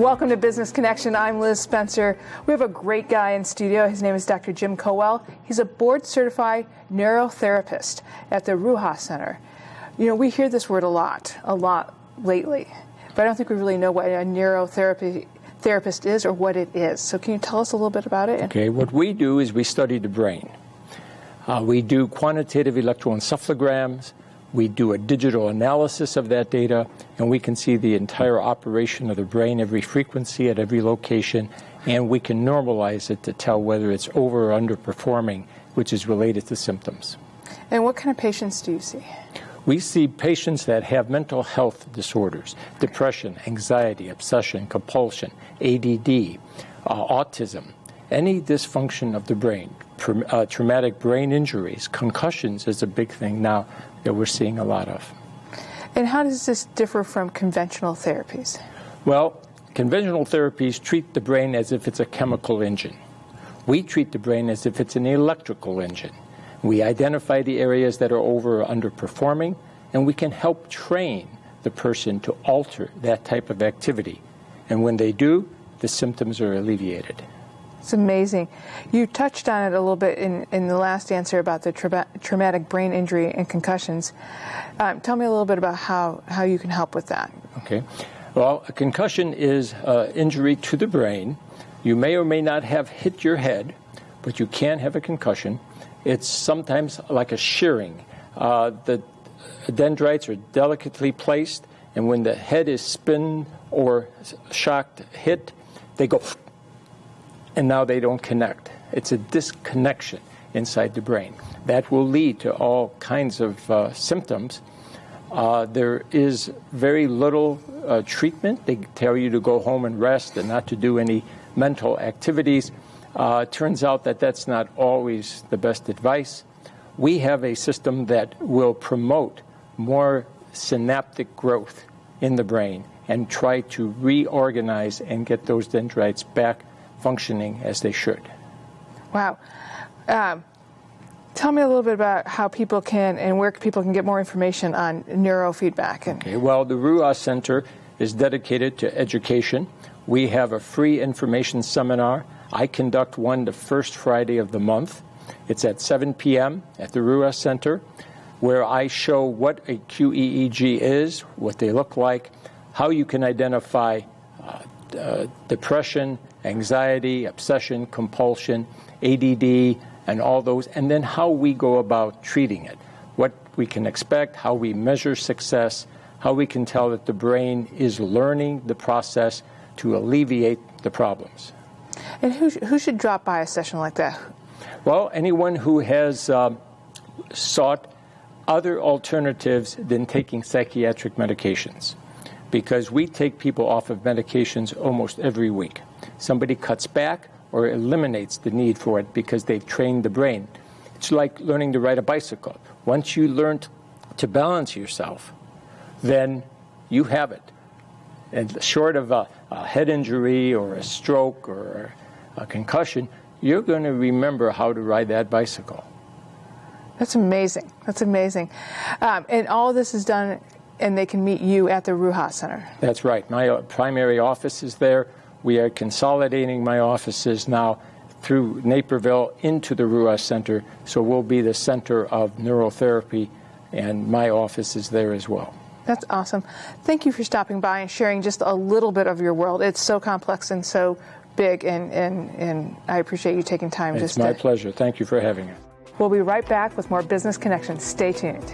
Welcome to Business Connection. I'm Liz Spencer. We have a great guy in studio. His name is Dr. Jim Kowal. He's a board-certified neurotherapist at the RUAH Center. You know, we hear this word a lot lately, but I don't think we really know what a neurotherapist is or what it is. So can you tell us a little bit about it? Okay, what we do is we study the brain. We do quantitative electroencephalograms. We do a digital analysis of that data, and we can see the entire operation of the brain, every frequency at every location, and we can normalize it to tell whether it's over or underperforming, which is related to symptoms. And what kind of patients do you see? We see patients that have mental health disorders, depression, anxiety, obsession, compulsion, ADD, autism, any dysfunction of the brain, traumatic brain injuries, concussions is a big thing now that we're seeing a lot of. And how does this differ from conventional therapies? Well, conventional therapies treat the brain as if it's a chemical engine. We treat the brain as if it's an electrical engine. We identify the areas that are over or underperforming, and we can help train the person to alter that type of activity. And when they do, the symptoms are alleviated. It's amazing. You touched on it a little bit in the last answer about the traumatic brain injury and concussions. Tell me a little bit about how you can help with that. Okay. Well, a concussion is injury to the brain. You may or may not have hit your head, but you can have a concussion. It's sometimes like a shearing. The dendrites are delicately placed, and when the head is spun or shocked, hit, they go, and now they don't connect. It's a disconnection inside the brain. That will lead to all kinds of symptoms. There is very little treatment. They tell you to go home and rest and not to do any mental activities. Turns out that that's not always the best advice. We have a system that will promote more synaptic growth in the brain and try to reorganize and get those dendrites back functioning as they should. Wow. Tell me a little bit about how people can and where people can get more information on neurofeedback. Okay. Well, the RUAH Center is dedicated to education. We have a free information seminar. I conduct one the first Friday of the month. It's at 7 p.m. at the RUAH Center, where I show what a QEEG is, what they look like, how you can identify depression, anxiety, obsession, compulsion, ADD, and all those, and then how we go about treating it, what we can expect, how we measure success, how we can tell that the brain is learning the process to alleviate the problems. And who should drop by a session like that? Well, anyone who has sought other alternatives than taking psychiatric medications, because we take people off of medications almost every week. Somebody cuts back or eliminates the need for it because they've trained the brain. It's like learning to ride a bicycle. Once you learn to balance yourself, then you have it. And short of a head injury or a stroke or a concussion, you're going to remember how to ride that bicycle. That's amazing. That's amazing. And all of this is done, and they can meet you at the RUAH Center. That's right. My primary office is there. We are consolidating my offices now through Naperville into the RUAH Center, so we'll be the center of neurotherapy, and my office is there as well. That's awesome. Thank you for stopping by and sharing just a little bit of your world. It's so complex and so big, and I appreciate you taking time. It's my pleasure. Thank you for having me. We'll be right back with more Business Connections. Stay tuned.